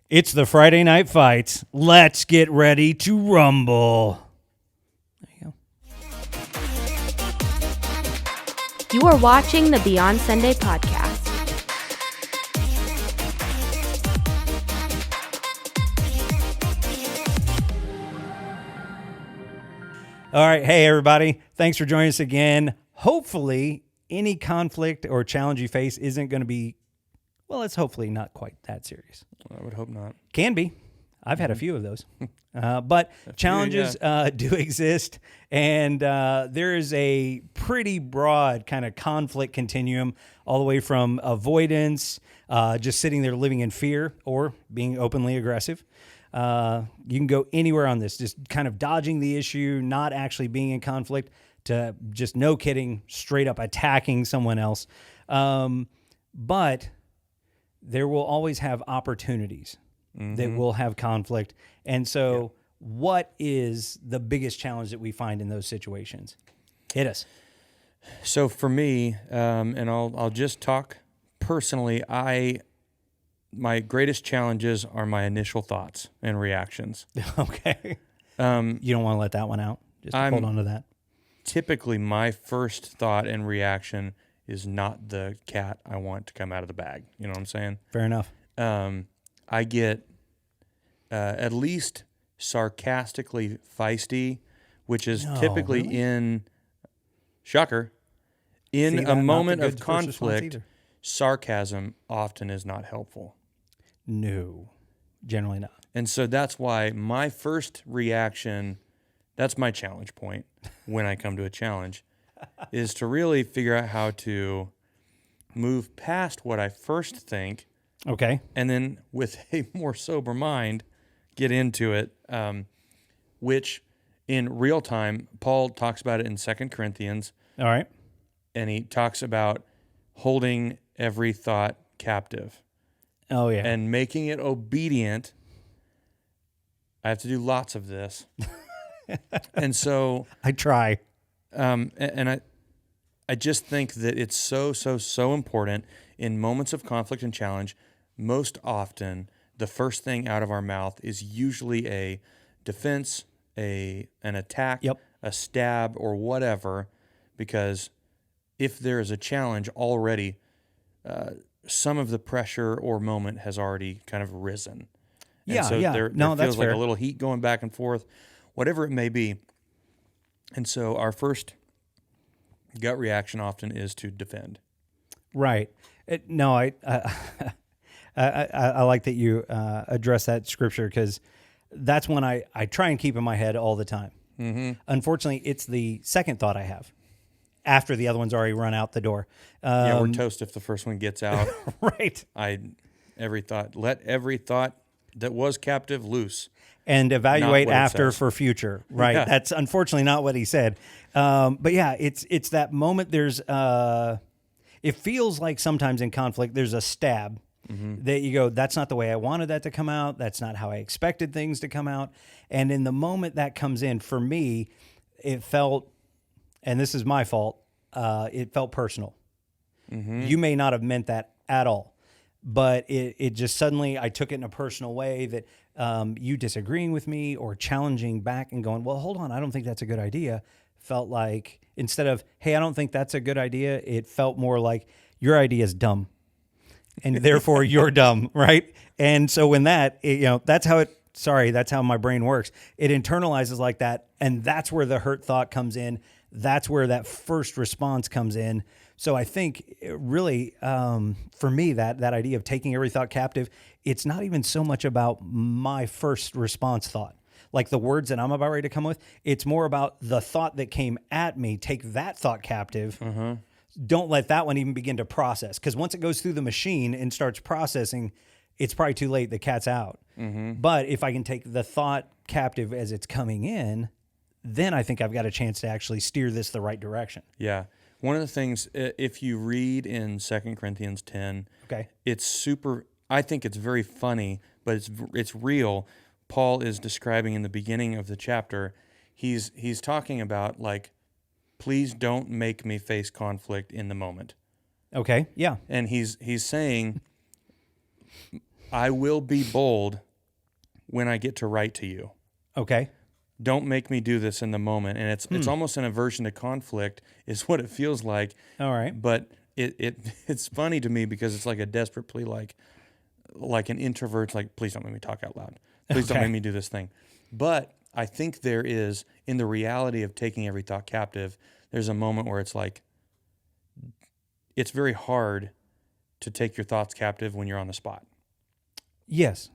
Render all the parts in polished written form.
It's the Friday Night Fights. Let's get ready to rumble. There you go. You are watching the Beyond Sunday podcast. All right. Hey, everybody. Thanks for joining us again. Hopefully, any conflict or challenge you face isn't going to be, well, it's hopefully not quite that serious. I would hope not. Can be. I've had a few of those. But challenges do exist. And there is a pretty broad kind of conflict continuum, all the way from avoidance, just sitting there living in fear, or being openly aggressive. You can go anywhere on this, just kind of dodging the issue, not actually being in conflict, to just no kidding, straight up attacking someone else. But there will always have opportunities that will have conflict. And so what is the biggest challenge that we find in those situations? Hit us. So for me, and I'll just talk personally, my greatest challenges are my initial thoughts and reactions. Okay. You don't want to let that one out. Just hold on to that. Typically, my first thought and reaction is not the cat I want to come out of the bag. You know what I'm saying? Fair enough. I get at least sarcastically feisty, which is typically in, shocker, in a moment of conflict, sarcasm often is not helpful. No, generally not. And so that's why my first reaction, that's my challenge point when I come to a challenge, is to really figure out how to move past what I first think. Okay. And then with a more sober mind, get into it, which in real time, Paul talks about it in 2 Corinthians. All right. And he talks about holding every thought captive. Oh, yeah. And making it obedient. I have to do lots of this. And so I try. And I just think that it's so important in moments of conflict and challenge. Most often, the first thing out of our mouth is usually a defense, an attack, a stab, or whatever, because if there is a challenge already, some of the pressure or moment has already kind of risen. And so there feels like a little heat going back and forth, whatever it may be. And so our first gut reaction often is to defend. Right. I like that you address that scripture, because that's one I try and keep in my head all the time. Mm-hmm. Unfortunately, it's the second thought I have after the other one's already run out the door. We're toast if the first one gets out. Right. Let every thought that was captive loose. And evaluate after for future. Right. Yeah. That's unfortunately not what he said. But yeah, it's that moment. There's it feels like sometimes in conflict, there's a stab that you go, that's not the way I wanted that to come out. That's not how I expected things to come out. And in the moment that comes in, for me, it felt, and this is my fault, it felt personal. Mm-hmm. You may not have meant that at all, but it just suddenly, I took it in a personal way that you disagreeing with me or challenging back and going, well, hold on, I don't think that's a good idea. Felt like, instead of, hey, I don't think that's a good idea, it felt more like, your idea is dumb, and therefore you're dumb, right? And so when that's how my brain works. It internalizes like that, and that's where the hurt thought comes in. That's where that first response comes in. So I think really, for me, that idea of taking every thought captive, it's not even so much about my first response thought, like the words that I'm about ready to come with. It's more about the thought that came at me. Take that thought captive. Mm-hmm. Don't let that one even begin to process, because once it goes through the machine and starts processing, it's probably too late. The cat's out. Mm-hmm. But if I can take the thought captive as it's coming in, then I think I've got a chance to actually steer this the right direction. Yeah. One of the things, if you read in 2 Corinthians 10, I think it's very funny, but it's real. Paul is describing in the beginning of the chapter, he's talking about, like, please don't make me face conflict in the moment. Okay, yeah. And he's saying, I will be bold when I get to write to you. Okay. Don't make me do this in the moment. And it's almost an aversion to conflict is what it feels like. All right. But it's funny to me because it's like a desperate plea, like an introvert's like, please don't make me talk out loud. Please don't make me do this thing. But I think there is, in the reality of taking every thought captive, there's a moment where it's like, it's very hard to take your thoughts captive when you're on the spot. Yes.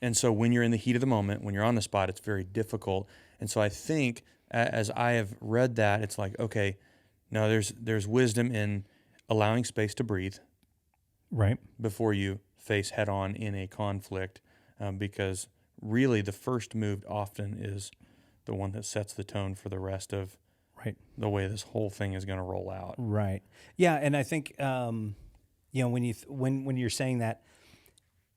And so when you're in the heat of the moment, when you're on the spot, it's very difficult. And so I think as I have read that, it's like, okay, no, there's wisdom in allowing space to breathe. Right. Before you face head on in a conflict, because really the first move often is the one that sets the tone for the rest of the way this whole thing is going to roll out. Right. Yeah. And I think, when you're saying that,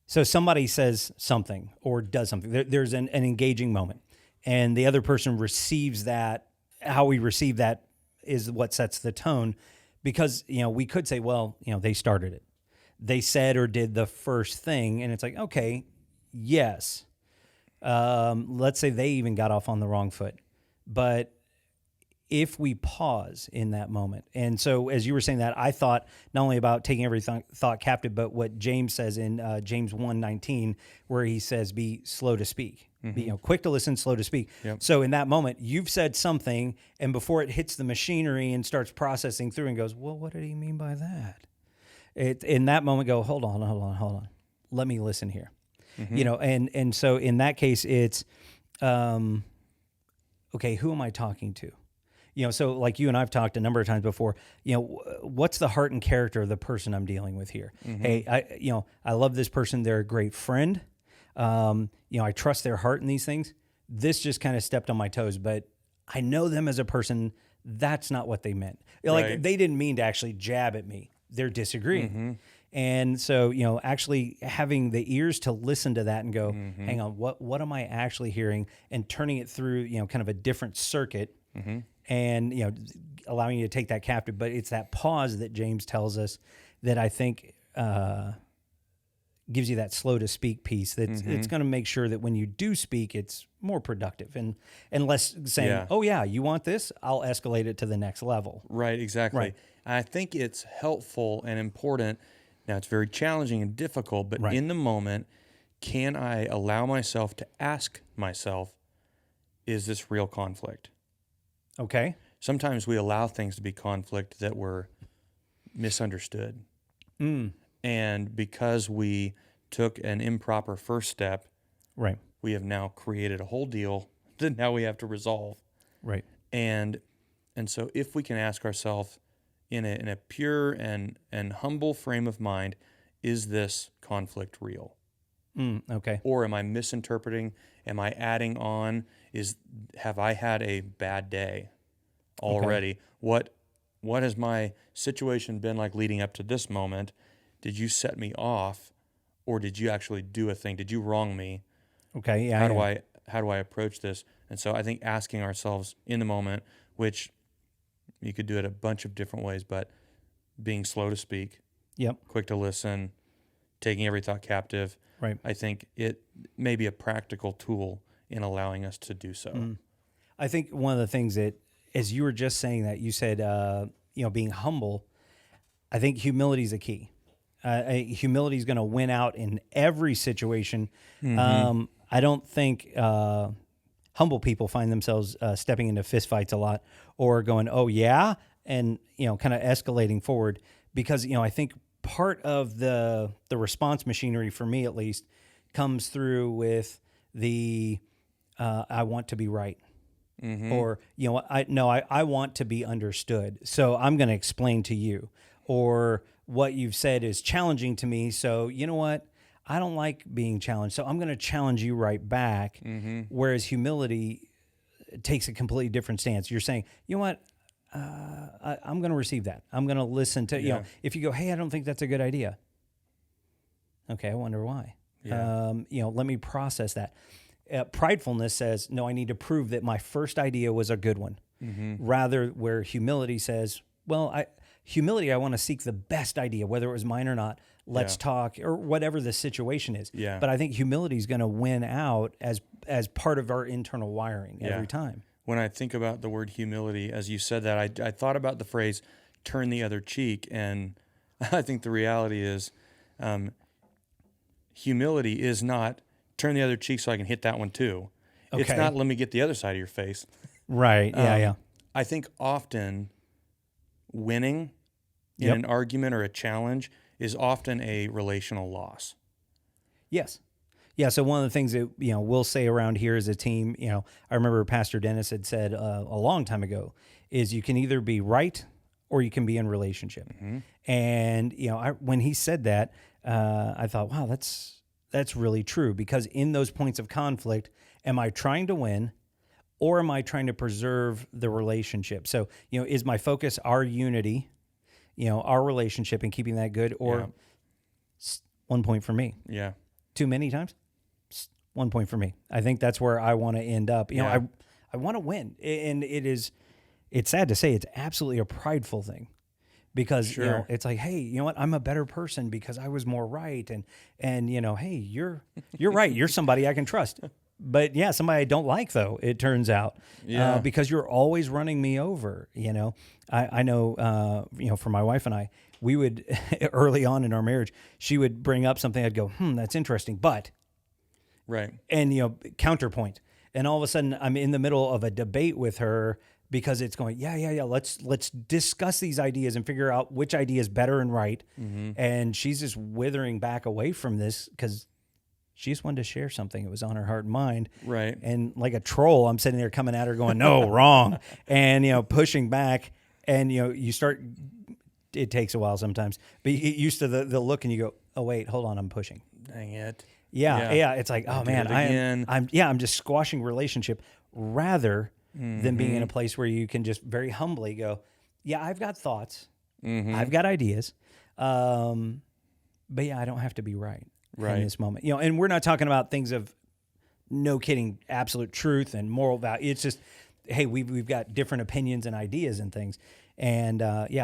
so somebody says something or does something, there's an engaging moment, and the other person receives that. How we receive that is what sets the tone, because, we could say, well, they started it. They said or did the first thing, and it's like, okay, yes. Let's say they even got off on the wrong foot. But if we pause in that moment, and so as you were saying that, I thought not only about taking every thought captive, but what James says in James 1:19, where he says, be slow to speak, be quick to listen, slow to speak. Yep. So in that moment, you've said something, and before it hits the machinery and starts processing through and goes, well, what did he mean by that? In that moment, go, hold on. Let me listen here. And so in that case, it's, okay, who am I talking to? So like you and I've talked a number of times before, what's the heart and character of the person I'm dealing with here? Hey, I love this person. They're a great friend. I trust their heart in these things. This just kind of stepped on my toes, but I know them as a person. That's not what they meant. Like they didn't mean to actually jab at me. They're disagreeing. And so, actually having the ears to listen to that and go, hang on, what am I actually hearing? And turning it through, kind of a different circuit. And, allowing you to take that captive. But it's that pause that James tells us that I think gives you that slow to speak piece. That's it's going to make sure that when you do speak, it's more productive and less saying, oh, yeah, you want this? I'll escalate it to the next level. Right, exactly. Right. I think it's helpful and important. Now, it's very challenging and difficult, but in the moment, can I allow myself to ask myself, is this real conflict? Okay. Sometimes we allow things to be conflict that were misunderstood. And because we took an improper first step, we have now created a whole deal that now we have to resolve. Right. And so if we can ask ourselves in a pure and humble frame of mind, is this conflict real? Okay. Or am I misinterpreting? Am I adding on? Have I had a bad day already? Okay. What has my situation been like leading up to this moment? Did you set me off, or did you actually do a thing? Did you wrong me? Okay. Yeah. How do I approach this? And so I think asking ourselves in the moment, which you could do it a bunch of different ways, but being slow to speak, quick to listen, taking every thought captive. Right. I think it may be a practical tool in allowing us to do so. I think one of the things that, as you were just saying that, you said, being humble. I think humility is a key. Humility is going to win out in every situation. I don't think humble people find themselves stepping into fistfights a lot or going, oh, yeah, and, kind of escalating forward because, I think part of the response machinery, for me at least, comes through with the I want to be right. Or, I want to be understood. So I'm going to explain to you. Or what you've said is challenging to me. So you know what? I don't like being challenged. So I'm going to challenge you right back. Whereas humility takes a completely different stance. You're saying, you know what? I'm going to receive that. I'm going to listen to, if you go, hey, I don't think that's a good idea. Okay, I wonder why. Let me process that. Pridefulness says, no, I need to prove that my first idea was a good one. Rather, where humility says, well, Humility, I want to seek the best idea, whether it was mine or not. Let's Yeah. talk, or whatever the situation is. Yeah. But I think humility is going to win out as part of our internal wiring every time. When I think about the word humility, as you said that, I thought about the phrase "turn the other cheek," and I think the reality is, humility is not turn the other cheek so I can hit that one too. It's Okay. not let me get the other side of your face. Right. Yeah. I think often winning in Yep. an argument or a challenge is often a relational loss. Yes. Yeah. So one of the things that, we'll say around here as a team, I remember Pastor Dennis had said a long time ago is you can either be right or you can be in relationship. And, when he said that, I thought, wow, that's really true, because in those points of conflict, am I trying to win or am I trying to preserve the relationship? So, is my focus our unity, our relationship and keeping that good, or Yeah. 1 point for me? Yeah. Too many times? 1 point for me. I think that's where I want to end up. Yeah. I want to win. And it's sad to say, it's absolutely a prideful thing, because, Sure. it's like, hey, you know what? I'm a better person because I was more right. And hey, you're right. You're somebody I can trust. But yeah, somebody I don't like, though, it turns out, Yeah. because you're always running me over. I know, for my wife and I, we would early on in our marriage, she would bring up something. I'd go, that's interesting. But, Right. and, counterpoint. And all of a sudden I'm in the middle of a debate with her because it's going, yeah. Let's discuss these ideas and figure out which idea is better and right. And she's just withering back away from this because she just wanted to share something. It was on her heart and mind. Right. And like a troll, I'm sitting there coming at her going, no, wrong. And, pushing back. And, you start, it takes a while sometimes, but you get used to the look and you go, oh, wait, hold on, I'm pushing. Dang it. Yeah. It's like, oh did man, it again. I'm just squashing relationship rather than being in a place where you can just very humbly go, yeah, I've got thoughts. I've got ideas. But yeah, I don't have to be right in this moment. And we're not talking about things of, no kidding, absolute truth and moral value. It's just, hey, we've got different opinions and ideas and things. And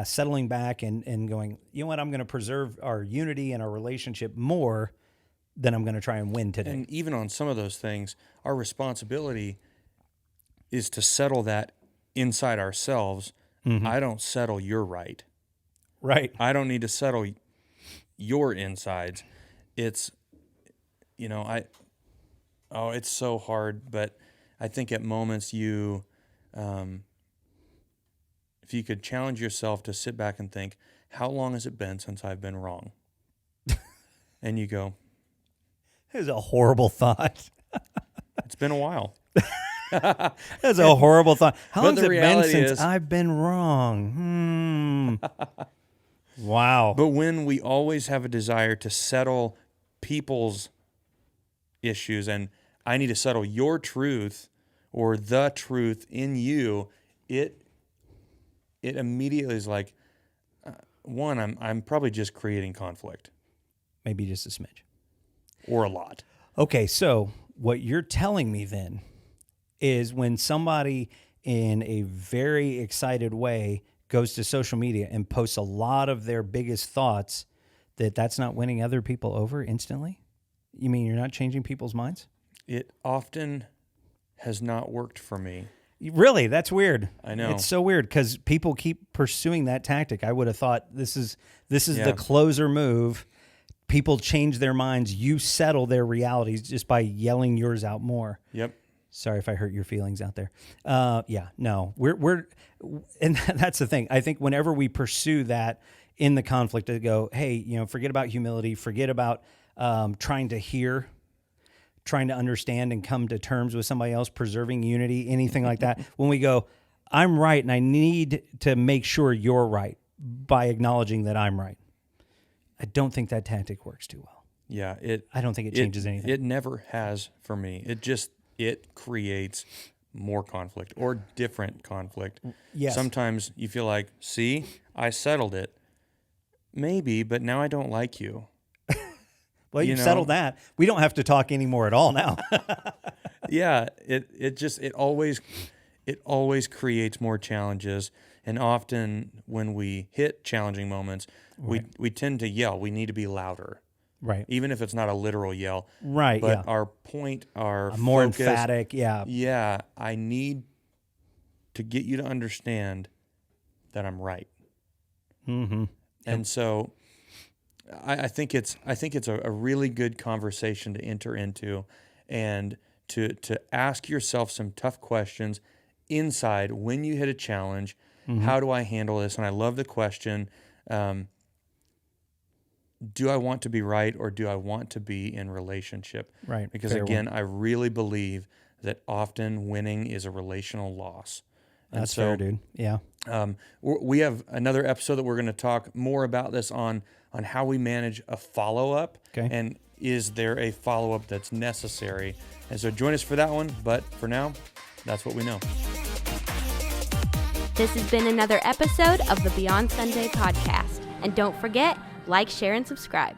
settling back and going, you know what, I'm going to preserve our unity and our relationship more than I'm going to try and win today. And even on some of those things, our responsibility is to settle that inside ourselves. I don't settle your right. Right. I don't need to settle your insides. It's, it's so hard, but I think at moments if you could challenge yourself to sit back and think, how long has it been since I've been wrong? And you go, It was a horrible thought. it's been a while. That's a horrible thought. How But long has the it been reality since is- I've been wrong? Wow. But when we always have a desire to settle people's issues, and I need to settle your truth or the truth in you, it immediately is like, one, I'm probably just creating conflict Maybe just a smidge. or a lot. Okay, so what you're telling me then is when somebody in a very excited way goes to social media and posts a lot of their biggest thoughts, that's not winning other people over instantly? You mean you're not changing people's minds? It often has not worked for me. Really? That's weird. I know. It's so weird because people keep pursuing that tactic. I would have thought this is Yeah. the closer move. People change their minds. You settle their realities just by yelling yours out more. Yep. Sorry if I hurt your feelings out there. No, we're, and that's the thing. I think whenever we pursue that in the conflict, to go, hey, forget about humility, forget about trying to hear, trying to understand and come to terms with somebody else, preserving unity, anything like that. When we go, I'm right, and I need to make sure you're right by acknowledging that I'm right. I don't think that tactic works too well. Yeah. I don't think it changes anything. It never has for me. It creates more conflict or different conflict. Yes. Sometimes you feel like, see, I settled it. Maybe, but now I don't like you. Well, you've know? settled that. We don't have to talk anymore at all now. Yeah, it always creates more challenges. And often when we hit challenging moments, Right. we tend to yell. We need to be louder, Right. even if it's not a literal yell. Right. But Yeah. our point, our More focus, emphatic. Yeah. yeah, I need to get you to understand that I'm right. Mm-hmm. And so I think it's a really good conversation to enter into, and to ask yourself some tough questions inside when you hit a challenge. How do I handle this? And I love the question, do I want to be right, or do I want to be in relationship? Right. Because Fair again, one. I really believe that often winning is a relational loss. And That's fair, dude. Yeah. We have another episode that we're going to talk more about this on how we manage a follow-up. Okay. And is there a follow-up that's necessary? And so join us for that one. But for now, that's what we know. This has been another episode of the Beyond Sunday podcast. And don't forget, like, share, and subscribe.